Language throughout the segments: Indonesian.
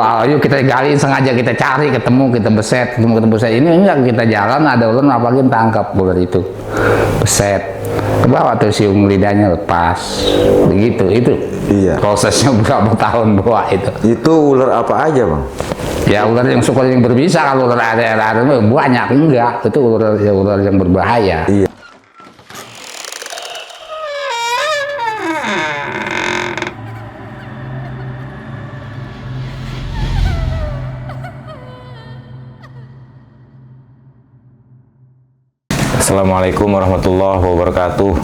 ayo kita gali, sengaja kita cari, ketemu, kita beset, ketemu beset. Ini enggak, kita jalan ada ular, apalagi tangkap ular itu, beset, ke bawah tuh siung lidahnya lepas, begitu. Itu Iya. prosesnya berapa tahun buah itu. Itu ular apa aja, Bang? Ya ular yang suka yang berbisa, kalau ular ada banyak enggak, itu ular yang berbahaya. Iya. Assalamualaikum warahmatullahi wabarakatuh.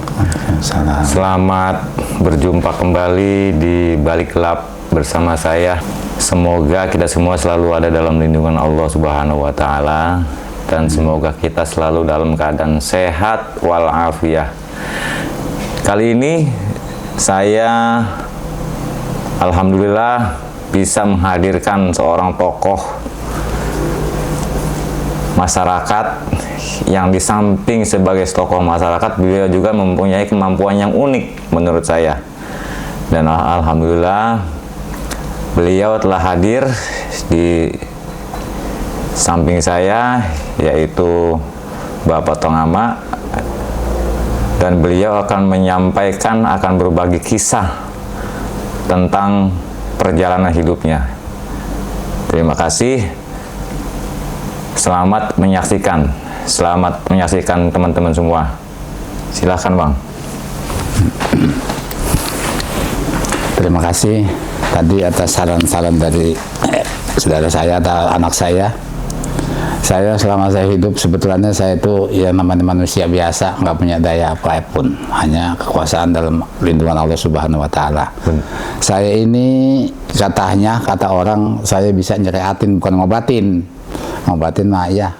Selamat berjumpa kembali di Balik Gelap bersama saya. Semoga kita semua selalu ada dalam lindungan Allah Subhanahu wa Ta'ala, dan semoga kita selalu dalam keadaan sehat walafiat. Kali ini saya alhamdulillah bisa menghadirkan seorang tokoh masyarakat yang di samping sebagai tokoh masyarakat, beliau juga mempunyai kemampuan yang unik menurut saya. Dan alhamdulillah beliau telah hadir di samping saya, yaitu Bapak Tongama, dan beliau akan menyampaikan, akan berbagi kisah tentang perjalanan hidupnya. Terima kasih. Selamat menyaksikan. Selamat menyaksikan teman-teman semua. Silahkan, Bang. Terima kasih tadi atas saran-saran dari saudara saya atau anak saya. Saya selama saya hidup sebetulnya saya itu ya namanya manusia biasa, nggak punya daya apapun, hanya kekuasaan dalam lindungan Allah Subhanahu wa Ta'ala. Saya ini kata orang saya bisa nyeriatin, bukan ngobatin mah ya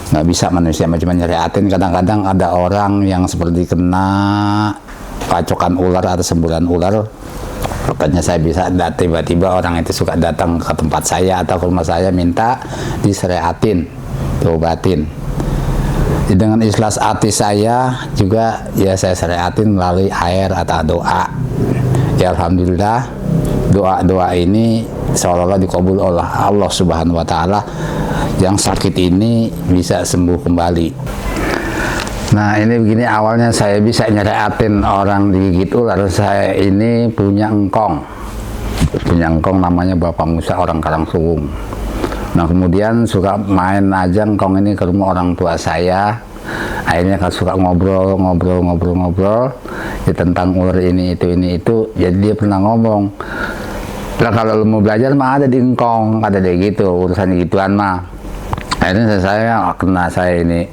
nggak bisa, manusia cuma nyeriatin. Kadang-kadang ada orang yang seperti kena pacokan ular atau semburan ular, katanya saya bisa, tiba-tiba orang itu suka datang ke tempat saya atau ke rumah saya minta diseriatin, diobatin. Dengan ikhlas hati saya juga ya saya seriatin melalui air atau doa. Ya alhamdulillah doa-doa ini seolah-olah dikabul oleh Allah Subhanahu wa Ta'ala. Yang sakit ini bisa sembuh kembali. Nah ini begini, awalnya saya bisa nyeriatin orang digigit ular. Saya ini punya engkong namanya Bapak Musa, orang Karangsuwung. Nah kemudian suka main aja engkong ini ke rumah orang tua saya. Akhirnya kan suka ngobrol ya, tentang ular ini itu. Jadi dia pernah ngomong, lah kalau lu mau belajar mah ada di engkong, ada deh gitu, urusan gituan mah. Akhirnya saya ini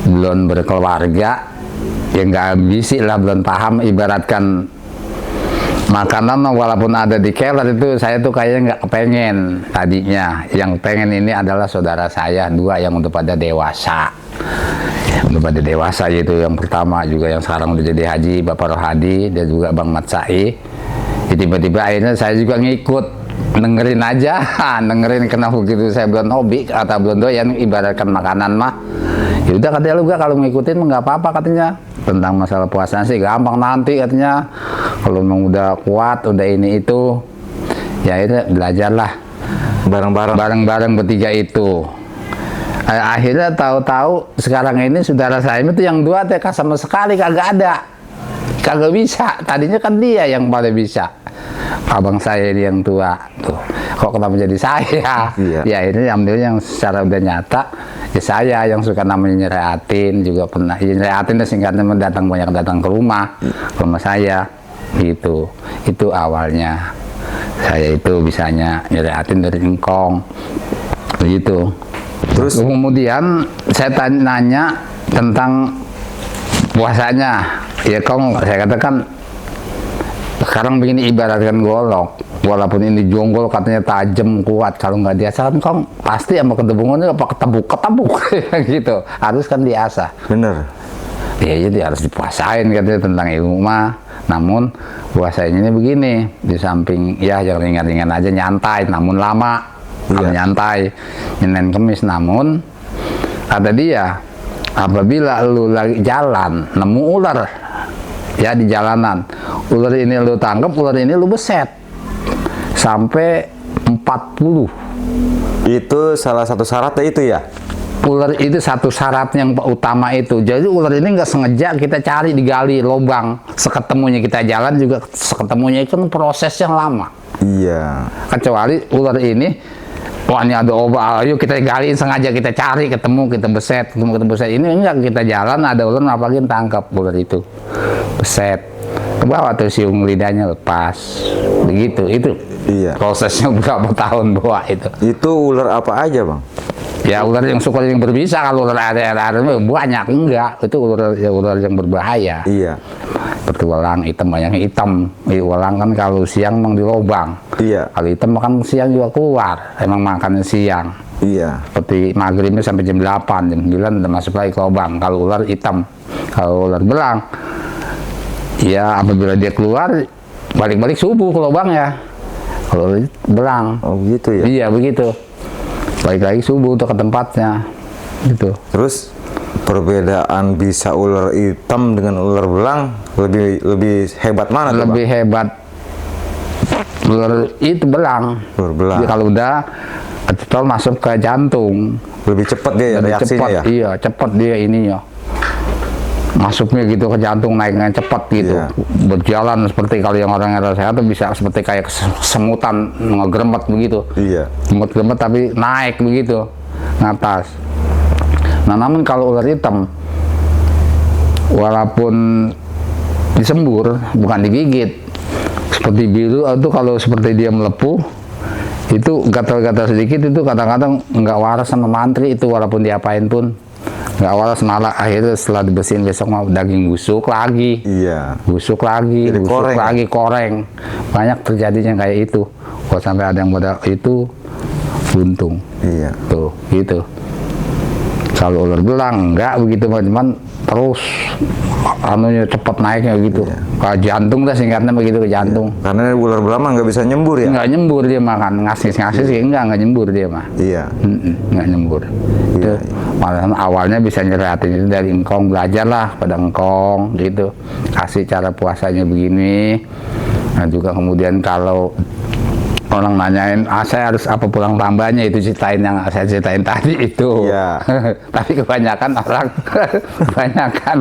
belum berkeluarga, ya nggak ambisi lah, belum paham. Ibaratkan makanan walaupun ada di keler itu, saya tuh kayaknya nggak kepengen tadinya. Yang pengen ini adalah saudara saya dua yang udah pada dewasa. Yaitu yang pertama juga yang sekarang udah jadi haji, Bapak Rohadi, dan juga Bang Matsai. Tiba-tiba akhirnya saya juga ngikut, dengerin aja, kenapa begitu saya belum hobi atau belum doyan, ibaratkan makanan mah. Ya udah katanya, lu kalau ngikutin nggak apa-apa katanya. Tentang masalah puasa sih gampang nanti katanya. Kalau memang udah kuat, udah ini itu, ya itu belajarlah bareng-bareng bertiga itu. Akhirnya tahu-tahu sekarang ini saudara saya itu yang dua teh sama sekali kagak bisa. Tadinya kan dia yang paling bisa, abang saya yang tua tuh. Kok kenapa jadi saya? Iya. Ya ini yang secara udah nyata ya saya yang suka namanya nyeriatin, juga pernah ya, nyeriatin dan singkatnya banyak datang ke rumah saya gitu. Itu awalnya saya itu bisanya nyeriatin dari engkong begitu. Terus kemudian saya nanya tentang puasanya. Ya Kong, saya katakan sekarang begini, ibaratkan golok, walaupun ini jonggol katanya tajam kuat, kalau nggak diasah kan Kong pasti sama kedebungannya apa ketebuk gitu, harus kan diasah. Bener. Ya jadi harus dipuasain katanya tentang ilmu mah. Namun puasanya ini begini, di samping ya yang ringan-ringan aja, nyantai namun lama. Kalau nyantai Senin Kemis, namun kata dia, apabila lu lagi jalan nemu ular ya di jalanan, ular ini lu tangkap, ular ini lu beset sampai 4 Itu salah satu syaratnya itu ya? Ular itu satu syarat yang utama itu. Jadi ular ini nggak sengaja kita cari, digali lubang, seketemunya kita jalan juga seketemunya itu kan proses yang lama. Iya. Kecuali ular ini, wah ini ada obat, ayo kita galiin, sengaja kita cari, ketemu, kita beset. Ini enggak, kita jalan ada ular, apalagi tangkap ular itu, beset, ke bawah tuh siung lidahnya lepas, begitu. Itu Iya. prosesnya berapa tahun bawa itu. Itu ular apa aja, Bang? Ya ular yang suka yang berbisa, kalau ular ada banyak, enggak, itu ular yang berbahaya. Iya. Seperti walang hitam, banyak hitam. Walang kan kalau siang memang di lubang. Iya. Kalau hitam makan siang juga keluar, emang makannya siang. Iya. Seperti maghribnya sampai jam 8, jam 9 udah masuk lagi ke lubang. Kalau ular hitam, kalau ular belang, ya apabila dia keluar, balik-balik subuh ke lubang ya. Kalau belang. Oh gitu ya? Iya begitu. Balik lagi subuh untuk ke tempatnya. Gitu. Terus perbedaan bisa ular hitam dengan ular belang lebih hebat mana tuh, Lebih Bang? hebat ular itu belang. Ular belang. Jadi kalau udah ketol masuk ke jantung, Lebih cepat dia ya lebih reaksinya cepat, ya? iya cepat dia ininya. Masuknya gitu ke jantung, naiknya cepat gitu. Iya. Berjalan seperti kalau yang orang yang sehat tuh bisa seperti kayak semutan ngegremet begitu. Iya. Gremet tapi naik begitu ngatas. Nah namun kalau ular hitam, walaupun disembur bukan digigit, seperti biru itu kalau seperti dia melepuh itu gatal-gatal sedikit, itu kadang-kadang nggak waras sama mantri itu, walaupun diapain pun nggak waras, malah akhirnya setelah dibersihin besok mau daging busuk lagi. Iya. Busuk lagi, Jadi busuk koreng, lagi, koreng. Banyak terjadinya kayak itu. Kalau sampai ada yang pada itu buntung. Iya. Tuh, gitu. Kalau ular belang enggak begitu, cuman terus anunya cepat naiknya gitu. Iya. Ke jantung dah singkatnya begitu, ke jantung. Karena ular belang mah nggak bisa nyembur ya? Enggak nyembur dia makan, ngasih sih enggak nyembur dia mah. Iya. Enggak nyembur. Itu malahan awalnya bisa nyeratin itu dari engkong, belajar lah pada engkong gitu. Kasih cara puasanya begini. Nah juga kemudian kalau orang nanyain, saya harus apa pulang tambahnya, itu ceritain yang saya ceritain tadi itu. Iya. Tapi kebanyakan orang kebanyakan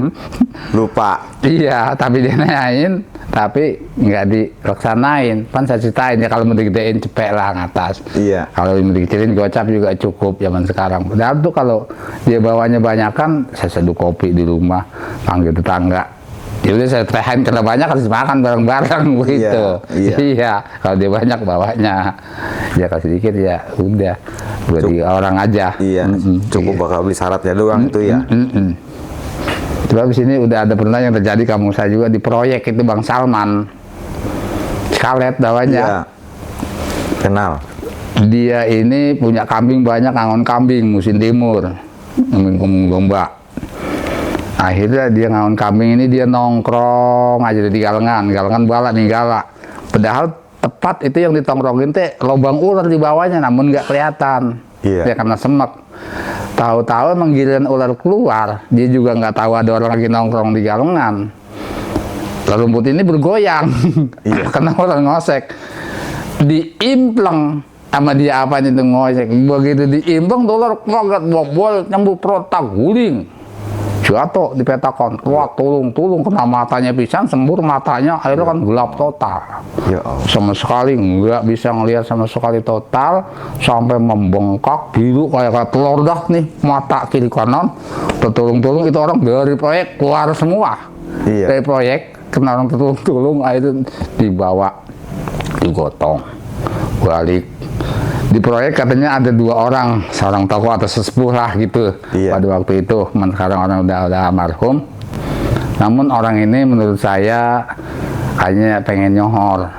Lupa. iya, tapi dia nanyain tapi nggak dilaksanain. Kan saya ceritain ya, kalau mau digedein cepet lah ngatas. Iya. Kalau mau dikecilin gocap juga cukup zaman sekarang. Padahal tuh kalau dia bawanya banyakan, saya seduh kopi di rumah, panggil tetangga. Ya udah saya terehan, karena banyak harus makan bareng-bareng begitu. Iya. Iya. Kalau dia banyak bawanya, ya kalau sedikit ya udah berarti orang aja. Iya. Cukup bakal beli syaratnya doang itu ya. Coba di sini udah ada pernah yang terjadi kamu saya juga di proyek itu Bang Salman. Scarlett namanya. Iya. Kenal. Dia ini punya kambing banyak, ngangon kambing musim timur, ngomong domba. Akhirnya dia ngangon kambing ini, dia nongkrong aja di galengan bala nih galak. Padahal tepat itu yang ditongkrongin teh lubang ular di bawahnya, namun nggak kelihatan. Iya. Ya karena semak. Tahu-tahu menggiliran ular keluar, dia juga nggak tahu ada orang lagi nongkrong di galengan. Rumput ini bergoyang, Iya. karena ular ngosek. Diimpleng sama dia apa itu ngosek. Begitu diimpleng, ular kaget bobol nyambut perut guling. Jatuh dipetakan, wah tulung kena matanya pisan, sembur matanya, akhirnya kan gelap total. Ya Allah. Sama sekali nggak bisa ngelihat sama sekali total, sampai membengkak biru kayak telur dah nih, mata kiri kanan tertulung-tulung. Itu orang dari proyek keluar semua. Iya. Dari proyek kena orang tertulung-tulung, akhirnya dibawa, digotong balik. Di proyek katanya ada 2 orang, seorang tokoh atau sesepuh lah gitu. Iya. Pada waktu itu, sekarang orang udah almarhum. Namun orang ini menurut saya hanya pengen nyohor.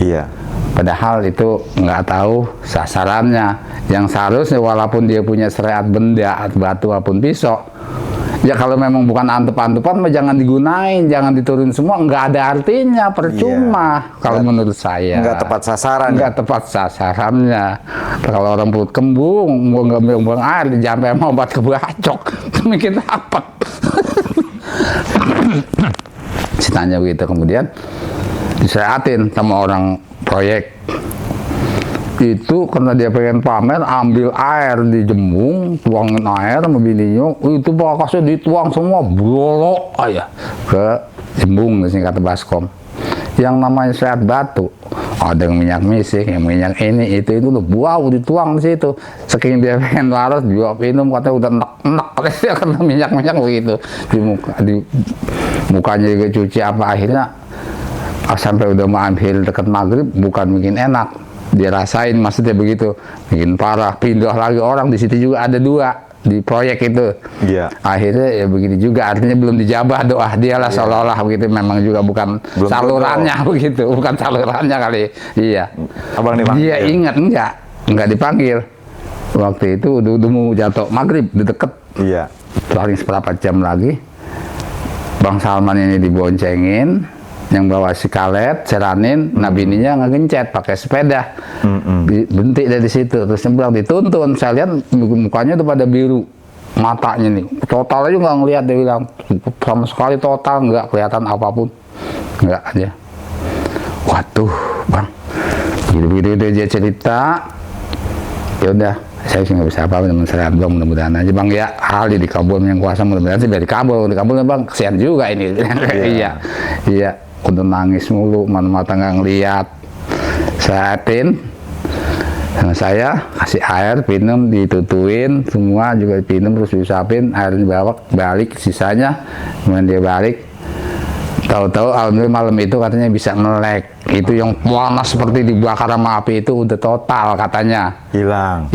Iya. Padahal itu nggak tahu sasarannya. Yang seharusnya walaupun dia punya sereat benda, batu apun pisau, ya kalau memang bukan antep-antepan mah jangan digunain, jangan diturunin semua, nggak ada artinya, percuma. Iya. Kalau menurut saya Nggak tepat sasaran. nggak tepat sasarannya. Kalau orang perut kembung mau buang air dijampe sama obat kebacok, mikir apa? Ceritanya begitu, kemudian diseatin sama orang proyek. Itu karena dia pengen pamer, ambil air di jembung, tuangin air sama bininya, itu bakasnya dituang semua, bolok aja ke jembung, kata baskom. Yang namanya serat batu, ada yang minyak misik, yang minyak ini, itu udah wow, dituang di situ. Saking dia pengen waras, juga minum, katanya udah enak-enak, karena minyak-minyak begitu. Di mukanya juga cuci apa, akhirnya sampai udah mau ambil dekat maghrib, bukan bikin enak. Dia rasain, maksudnya begitu, bikin parah, pindah lagi orang, di situ juga ada 2 di proyek itu. Iya. Akhirnya ya begini juga, artinya belum dijabah doa dia lah, seolah-olah begitu, memang juga bukan belum salurannya begitu, bukan salurannya kali. Iya. Abang dipanggil? Dia ingat enggak dipanggil. Waktu itu udah mau jatuh maghrib, di deket. Iya. Paling seberapa jam lagi, Bang Salman ini diboncengin, yang bawa si kalet, seranin, bininya ngegencet pakai sepeda, bentik dari situ, terus nyebrang, dituntun. Saya lihat mukanya tuh pada biru, matanya nih, total aja nggak ngelihat, dia bilang sama sekali total nggak kelihatan apapun, nggak aja. Waduh, Bang, begitu dia cerita, ya udah, saya sih nggak bisa apa-apa, teman saya Bang, mudah-mudahan aja Bang ya, Ali dikabul yang kuasa, mudah-mudahan sih biar dikabul Bang, kesian juga ini. Iya. Udah nangis mulu, mata nggak ngeliat. Saya atin, sama saya kasih air, minum, ditutuin, semua juga minum, terus diusapin, air dibawa balik, sisanya, kemudian dia balik. Tahu-tahu alhamdulillah malam itu katanya bisa melek. Itu yang panas seperti dibakar sama api itu udah total katanya. Hilang.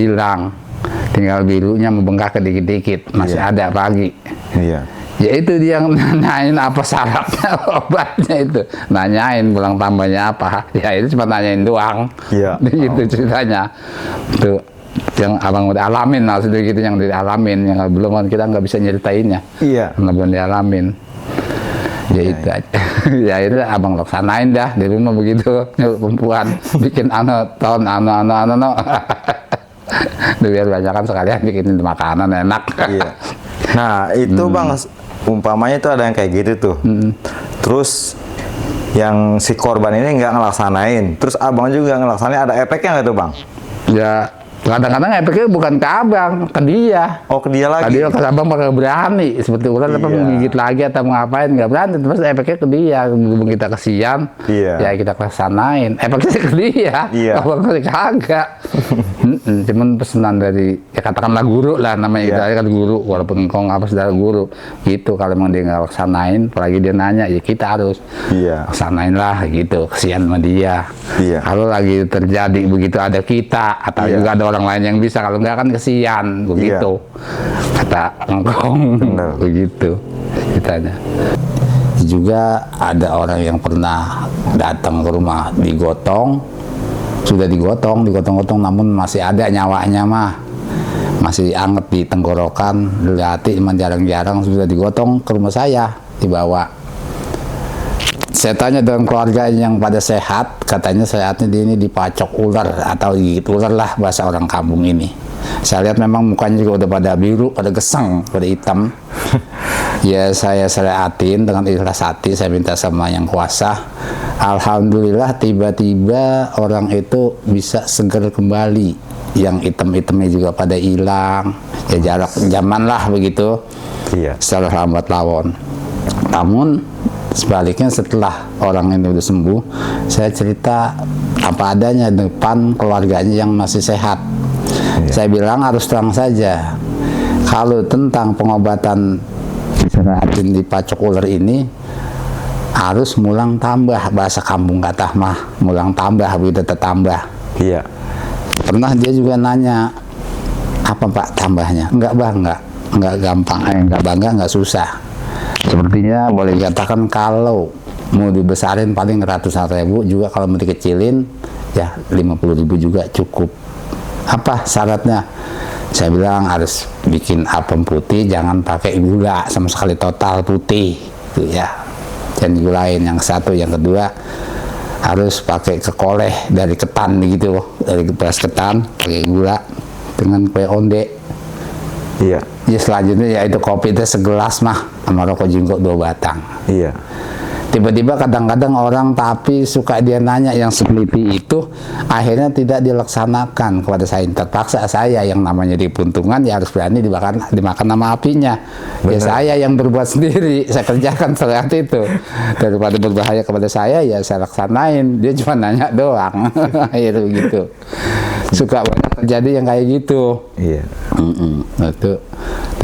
Tinggal birunya membengkak dikit-dikit, masih ada pagi. Iya. Ya itu dia nanyain apa syaratnya obatnya itu, nanyain pulang tambahnya apa, ya itu cuma nanyain doang. Iya. Gitu ceritanya. Tuh yang abang udah alamin, maksudnya gitu, yang dialamin, yang belum kita nggak bisa nyeritainnya. Iya. Karena belum dialamin. Ya itu aja. Ya itu abang laksanain dah di rumah begitu, nyuruh perempuan bikin tahun biar banyak kan sekalian bikin makanan enak. Iya. Nah itu Bang, umpamanya itu ada yang kayak gitu tuh. Terus yang si korban ini nggak ngelaksanain, terus abang juga ngelaksanain, ada efeknya nggak tuh Bang? Ya kadang-kadang efeknya bukan ke abang, ke dia. Oh, ke dia lagi? Ke abang bakal berani, seperti ular apa menggigit lagi atau ngapain, nggak berani, terus efeknya ke dia. Belum kita kesian, ya kita laksanain, efeknya ke dia. Abang kagak. Cuman pesanan dari, ya katakanlah guru lah namanya, kita kan guru, walaupun engkau apa saudara guru gitu. Kalau memang dia nggak laksanain, apalagi dia nanya, ya kita harus laksanain lah gitu, kesian sama dia. Kalau lagi terjadi begitu ada kita atau juga ada orang lain yang bisa, kalau nggak kan kesian begitu. Kata engkong begitu ceritanya. Juga ada orang yang pernah datang ke rumah digotong, sudah digotong-gotong, namun masih ada nyawanya mah, masih anget di tenggorokan, di hati, cuman jarang-jarang sudah digotong ke rumah saya, dibawa. Saya tanya dengan keluarga yang pada sehat, katanya sehatnya dia ini dipacok ular atau digigit ular lah bahasa orang kampung ini. Saya lihat memang mukanya juga udah pada biru, pada geseng, pada hitam. Ya saya sereatin dengan ikhlas hati, saya minta sama yang kuasa. Alhamdulillah tiba-tiba orang itu bisa seger kembali. Yang hitam-hitamnya juga pada hilang. Ya jarak zaman lah begitu. Secara lambat laun. Namun sebaliknya setelah orang ini udah sembuh, saya cerita apa adanya depan keluarganya yang masih sehat. Saya bilang harus terang saja, kalau tentang pengobatan diseratin di pacok ular ini harus mulang tambah, bahasa kampung kata mah mulang tambah, begitu tetambah. Pernah dia juga nanya, apa Pak tambahnya? Enggak Bang, enggak gampang, enggak bangga, enggak susah. Sepertinya boleh dikatakan kalau mau dibesarin paling ratusan ribu, juga kalau mau dikecilin ya 50.000 juga cukup. Apa syaratnya? Saya bilang harus bikin apem putih, jangan pakai gula sama sekali, total putih gitu ya. Dan gulain yang satu, yang kedua harus pakai kekoleh dari ketan gitu, dari beras ketan, pakai gula dengan kue onde. Ya selanjutnya ya itu kopi itu segelas mah, sama rokok jingkok 2 batang. tiba-tiba kadang-kadang orang tapi suka dia nanya yang seperti itu, akhirnya tidak dilaksanakan kepada saya. Terpaksa saya yang namanya dipuntungan ya harus berani dimakan nama apinya. Ya saya yang berbuat sendiri, saya kerjakan seperti itu. Daripada berbahaya kepada saya ya saya laksanain. Dia cuma nanya doang. Akhirnya begitu. Suka banyak terjadi yang kayak gitu. Iya. Itu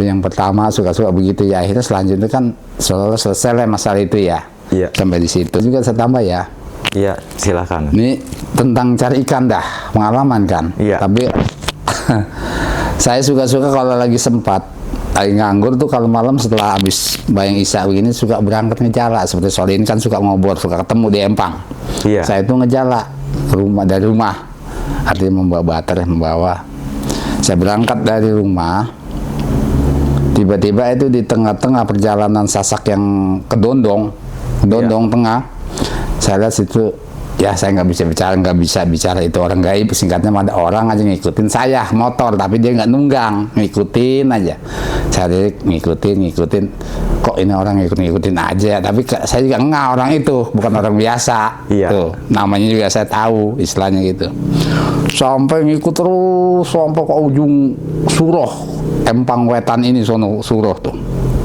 yang pertama, suka-suka begitu ya. Akhirnya selanjutnya kan selesai lah masalah itu ya. Iya. Sampai di situ juga saya tambah ya. Iya, silakan. Ini tentang cari ikan dah, pengalaman kan. Iya. Tapi saya suka-suka kalau lagi sempat, lagi nganggur tuh kalau malam setelah habis bayang isya begini suka berangkat ngejala. Seperti sore ini kan suka ngobor, suka ketemu di Empang. Iya. Saya itu ngejala dari rumah, artinya membawa bater, membawa. Saya berangkat dari rumah, tiba-tiba itu di tengah-tengah perjalanan Sasak yang ke Dondong tengah, saya lihat situ, ya saya nggak bisa bicara itu orang gaib, singkatnya ada orang aja ngikutin saya motor, tapi dia nggak nunggang, ngikutin aja. Saya ngikutin, kok ini orang ngikutin aja, tapi saya juga nggak orang itu, bukan orang biasa. Iya. Tuh, namanya juga saya tahu, istilahnya gitu. Sampai ngikut terus sampai ke ujung Suroh, Empang Wetan ini sono Suroh tuh.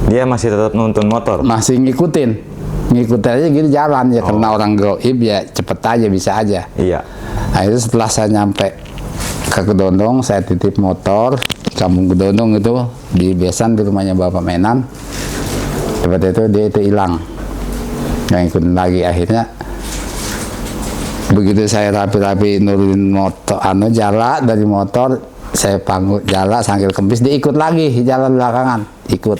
Dia masih tetap nuntun motor. Masih ngikutin aja gitu jalan ya, karena orang gaib ya cepet aja, bisa aja. Iya. Akhirnya setelah saya nyampe ke Kedondong, saya titip motor di kampung Kedondong itu, di Besan, di rumahnya Bapak Menan. Seperti itu dia itu hilang, nggak ngikutin lagi. Akhirnya begitu saya rapi-rapi nurunin motor, jala dari motor, saya panggut jala sambil kempis, dia ikut lagi jalan belakangan, ikut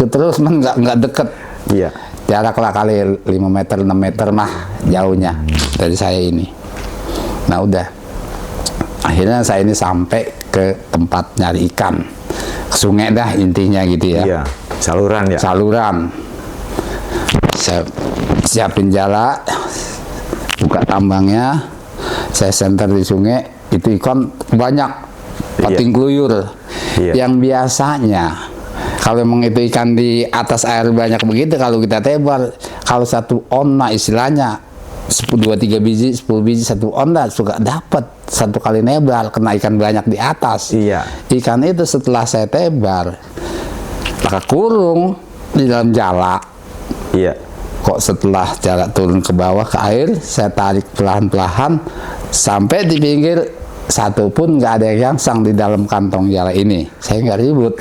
terus, man nggak deket. Iya. Jarak lah kali 5 meter 6 meter mah jauhnya dari saya ini. Nah udah, akhirnya saya ini sampai ke tempat nyari ikan, ke sungai dah intinya gitu ya. Iya. Saluran ya. Saluran. Saya siapin jala, buka tambangnya, saya senter di sungai, itu ikan banyak, pating keluyur. Iya. Yang biasanya kalau memang itu ikan di atas air banyak begitu, kalau kita tebar, kalau satu onna istilahnya 2-3 biji, 10 biji satu onna suka dapat satu kali nebar, kena ikan banyak di atas. Iya. Ikan itu setelah saya tebar, maka kurung di dalam jala. Iya. Kok setelah jala turun ke bawah ke air, saya tarik pelan-pelan sampai di pinggir, satu pun nggak ada yang sang di dalam kantong jala ini. Saya nggak ribut,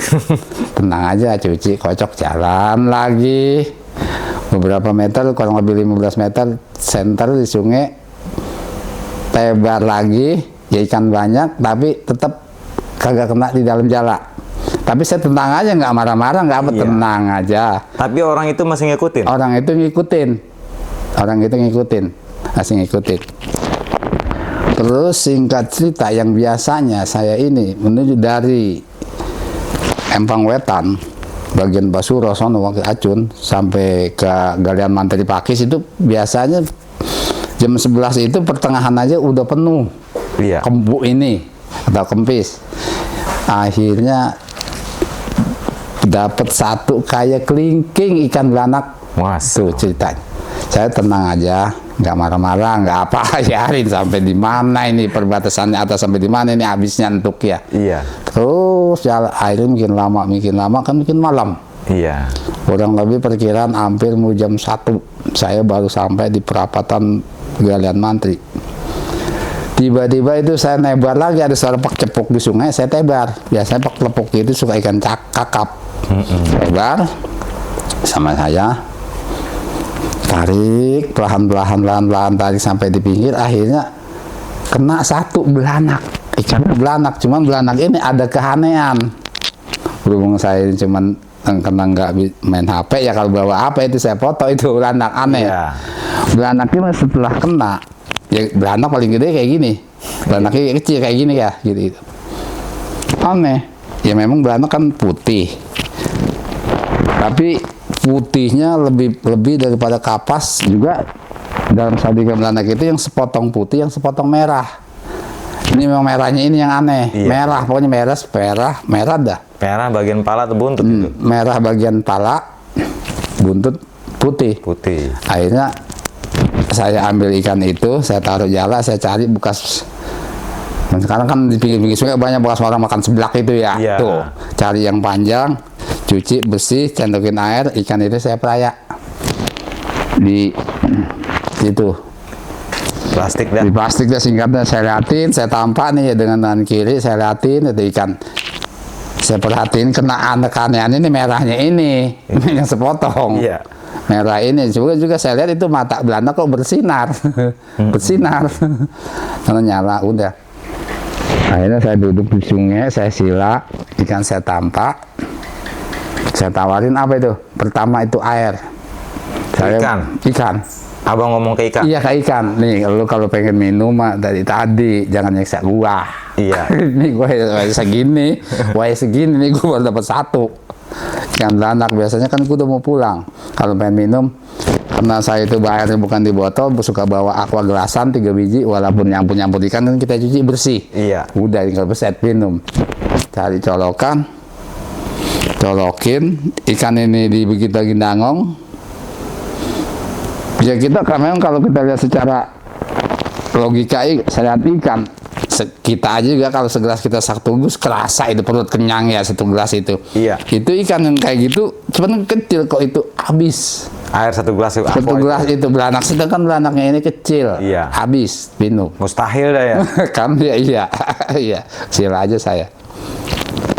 tenang aja, cuci, kocok, jalan lagi beberapa meter, kurang lebih 15 meter, senter di sungai, tebar lagi, ya ikan banyak, tapi tetap kagak kena di dalam jala. Tapi saya tenang aja, nggak marah-marah, nggak apa, tenang aja. Tapi orang itu masih ngikutin? Orang itu ngikutin, masih ngikutin. Terus singkat cerita, yang biasanya saya ini menuju dari Empang Wetan, bagian Basuro, sono waktu Acun, sampai ke Galian Mantri Pakis itu biasanya jam 11 itu pertengahan aja udah penuh. Iya. Kembuk ini atau kempis. Akhirnya dapat satu kayak kelingking ikan belanak. Mas. Tuh ceritanya. Saya tenang aja, nggak marah-marah, nggak apa, yarin sampai di mana ini perbatasannya, atas sampai di mana ini habisnya untuk ya. Iya. Terus jalan airnya makin lama kan makin malam. Iya. Kurang lebih perkiraan hampir mau jam 1 saya baru sampai di perapatan Galian Mantri. Tiba-tiba itu saya nebar lagi, ada suara pak cepuk di sungai, saya tebar. Biasanya pak lepuk itu suka ikan kakap. Tebar sama saya, tarik pelan-pelan tarik sampai di pinggir, akhirnya kena satu belanak, ikan belanak. Cuman belanak ini ada keanehan, berhubung saya ini cuman karena nggak main HP ya, kalau bawa HP itu saya foto itu belanak aneh. Iya. Belanaknya setelah kena, ya belanak paling gede kayak gini, belanaknya kecil kayak gini ya, gitu. Aneh, ya memang belanak kan putih, tapi putihnya lebih daripada kapas juga. Dalam sadikan belanak itu yang sepotong putih, yang sepotong merah. Ini memang merahnya ini yang aneh. Iya. Merah, pokoknya merah dah. Merah bagian pala atau buntut itu? Merah bagian pala, buntut putih. Akhirnya saya ambil ikan itu, saya taruh jala, saya cari bekas. Dan sekarang kan di pinggir-pinggir sungai banyak bekas orang makan seblak itu ya. Tuh, cari yang panjang, cuci bersih, cendokin air, ikan itu saya perayak di itu. Di plastik dah singkatnya, saya liatin, saya tampak nih dengan tangan kiri, saya liatin itu ikan. Saya perhatiin kena anekan ini merahnya ini yang sepotong. Merah ini juga saya lihat itu mata belanda kok bersinar. Bersinar. Karena nyala udah. Akhirnya saya duduk di sungai, saya sila, ikan saya tampak. Saya tawarin apa itu? Pertama itu air. Ikan. Abang ngomong ke ikan? Iya, ke ikan. Nih, lu kalau pengen minum dari tadi, jangan nyeksa gua. Iya. Ini gua segini, segini nih gua baru dapat satu. Ikan belanak biasanya kan gua udah mau pulang. Kalau pengen minum, karena saya itu bayarnya bukan di botol, suka bawa aqua gelasan 3 biji, walaupun nyampur ikan kan kita cuci bersih. Iya. Udah tinggal beset minum. Cari colokin, ikan ini begitu lagi nangong. Ya kita kan memang kalau kita lihat secara logika saya lihat ikan kita aja juga kalau segelas kita satu gus kerasa itu perut kenyang ya satu gelas itu. Iya. Itu ikan yang kayak gitu cuman kecil kok itu habis. Air satu gelas itu belanak, sedangkan belanaknya ini kecil. Iya. Habis minum. Mustahil dah ya. Kan dia iya. Sila aja saya.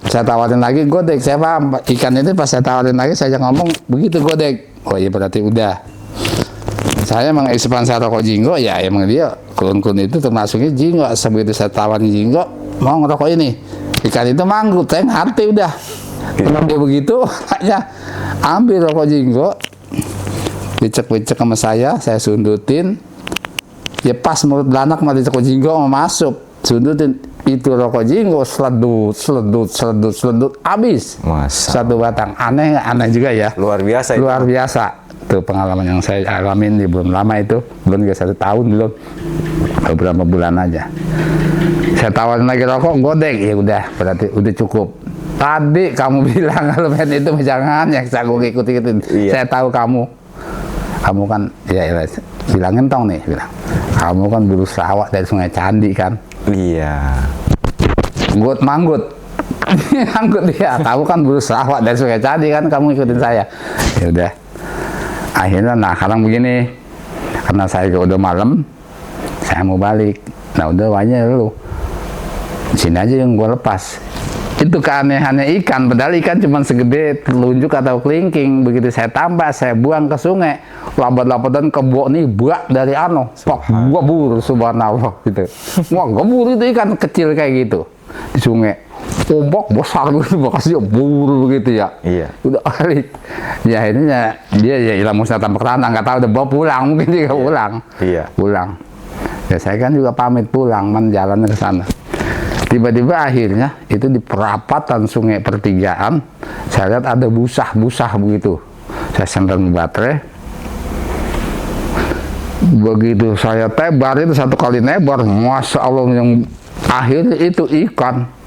Saya tawarin lagi godek, saya paham ikan itu pas saya tawarin lagi saya ngomong begitu godek. Oh iya berarti udah. Saya emang ekspansi rokok jinggo ya emang dia kun-kun itu termasuknya jinggo. Sebegitu saya tawarin jinggo mau ngerokok ini ikan itu manggut saya ngerti udah. Kalau dia begitu hanya ambil rokok jinggo dicek sama saya sundutin ya pas mulut belanak sama rokok jinggo mau masuk sundutin itu rokok jinggo seledut habis. Satu batang. Aneh juga ya. Luar biasa itu pengalaman yang saya alamin di belum lama itu, belum 1 tahun, belum beberapa bulan aja. Saya tawarin lagi rokok godek, ya udah berarti udah cukup. Tadi kamu bilang kalau pengen itu jangan yang saya ikutin. Iya. Saya tahu kamu kan ya bilangin tong nih bilang kamu kan buru sawah dari Sungai Candi kan. Iya. Manggut dia. Kamu kan buru sawah dari Sungai Candi kan, kamu ikutin saya. Ya udah. Akhirnya sekarang begini, karena saya udah malam, saya mau balik. Nah udah wanya lu, sini aja yang gue lepas. Itu keanehannya ikan, padahal ikan cuma segede telunjuk atau kelingking. Begitu saya tambah, saya buang ke sungai, lambat-lambatan kebo nih buak dari gua buru subhanallah gitu. Wah gua buru itu ikan kecil kayak gitu di sungai. Ombak besar gitu, makasih buru begitu ya. Iya. Udah balik. Ya akhirnya dia ya hilang musnah tanpa kerana, nggak tahu udah bawa pulang, mungkin dia pulang. Iya. Pulang. Ya saya kan juga pamit pulang, jalannya ke sana. Tiba-tiba akhirnya itu di perapatan sungai pertigaan, saya lihat ada busah begitu. Saya sendan baterai. Begitu saya tebar itu 1 kali nebar, masya Allah yang akhirnya itu ikan.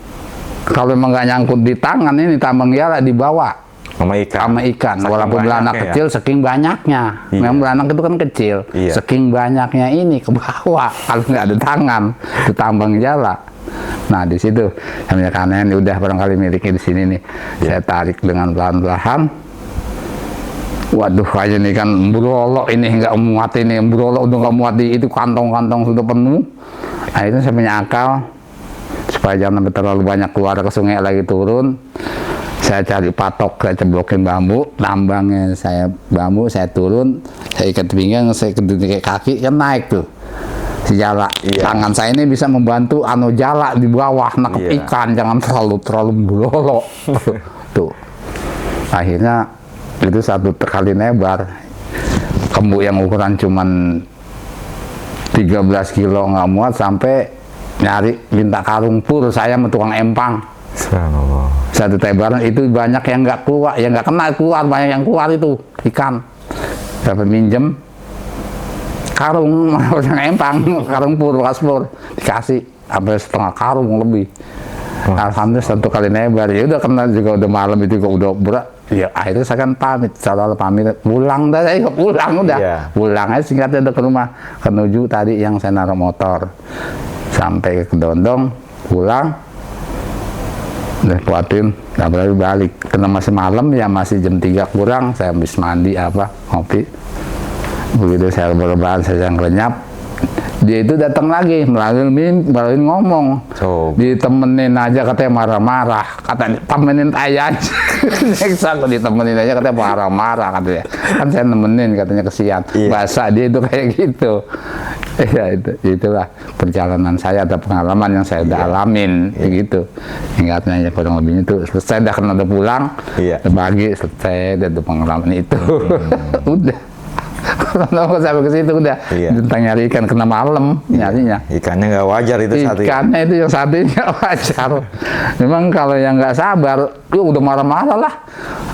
Kalau memang nggak nyangkut di tangan ini tambang jala dibawa sama ikan. Walaupun belanak kecil saking banyaknya. Memang belanak itu kan kecil. Saking banyaknya ini ke bawah kalau nggak ada tangan itu tambang jala. Nah di situ namanya kanen udah barangkali miliknya di sini nih. Saya tarik dengan pelan-pelan. Waduh aja nih kan brolok ini nggak muat ini brolok udah nggak muat di itu kantong-kantong sudah penuh. Akhirnya saya punya akal supaya jangan terlalu banyak keluar ke sungai lagi turun. Saya cari patok, saya ceblokin bambu, tambangnya saya bambu, saya turun, saya ikat pinggang, saya ke kaki kan naik tuh si jala. Tangan saya ini bisa membantu jala di bawah nangkep ikan, jangan terlalu brolok. Tuh akhirnya itu 1 kali nebar kembuk yang ukuran cuman 13 kilo nggak muat sampai nyari minta karung pur saya sama tukang empang. Satu tebaran itu banyak yang nggak keluar, yang nggak kena keluar, banyak yang keluar itu ikan. Dapat minjem karung yang empang, karung pur, bekas pur dikasih sampai 1/2 karung lebih. Alhamdulillah satu kali nebar. Ya udah karena juga udah malam itu kok udah berat. Ya akhirnya saya kan pamit, seolah pamit pulang dah, saya pulang udah. Pulang aja singkatnya udah ke rumah, menuju tadi yang saya naruh motor sampai ke Kedondong, pulang udah kuatin, nggak berani balik karena masih malam ya, masih jam 3 kurang. Saya habis mandi ngopi, begitu saya berlebaran, saya yang lenyap, dia itu datang lagi melalui ngomong, ditemenin aja katanya marah-marah, katanya temenin aja kok ditemenin aja katanya marah-marah katanya, kan saya nemenin katanya kesian, bahasa dia itu kayak gitu. Ya itulah perjalanan saya atau pengalaman yang saya udah alamin gitu. Ingatnya ya kurang lebihnya itu selesai dah karena udah pulang, bagi selesai dari pengalaman itu. Udah. Kalau sampai ke situ udah tentang nyari ikan kena malam nyarinya. Ikannya nggak wajar itu satu. Ikannya itu yang satu nggak wajar. Memang kalau yang nggak sabar, udah marah-marah lah.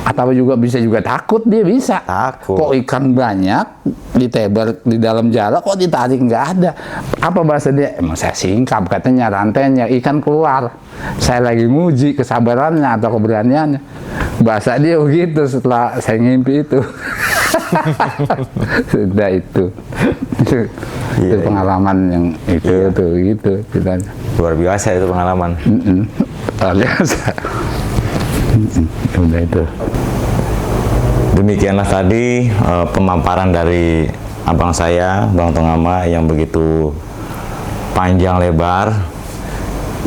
Atau juga bisa takut, dia bisa. Takut. Kok ikan banyak ditebar di dalam jala, kok ditarik nggak ada. Apa bahasa dia? Emang saya singkap katanya rantainya, ikan keluar. Saya lagi nguji kesabarannya atau keberaniannya. Bahasa dia begitu setelah saya ngimpi itu. Sudah itu pengalaman yang itu tuh gitu ceritanya. Luar biasa itu pengalaman. Luar biasa. Udah itu. Demikianlah tadi pemaparan dari abang saya, Bang Tongama, yang begitu panjang lebar.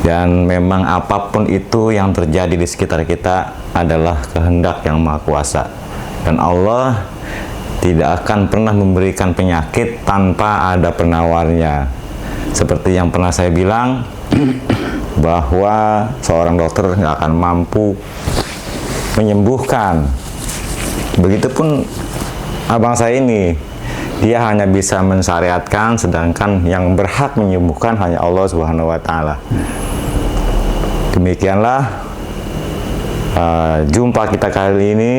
Dan memang apapun itu yang terjadi di sekitar kita adalah kehendak yang Maha Kuasa. Dan Allah tidak akan pernah memberikan penyakit tanpa ada penawarnya. Seperti yang pernah saya bilang, bahwa seorang dokter nggak akan mampu menyembuhkan. Begitupun abang saya ini, dia hanya bisa mensyariatkan, sedangkan yang berhak menyembuhkan hanya Allah Subhanahu wa Ta'ala. Demikianlah jumpa kita kali ini.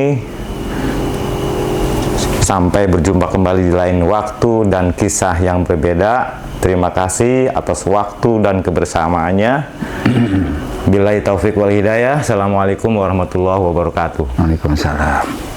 Sampai berjumpa kembali di lain waktu dan kisah yang berbeda. Terima kasih atas waktu dan kebersamaannya. Billahi taufik wal hidayah. Assalamualaikum warahmatullahi wabarakatuh. Waalaikumsalam.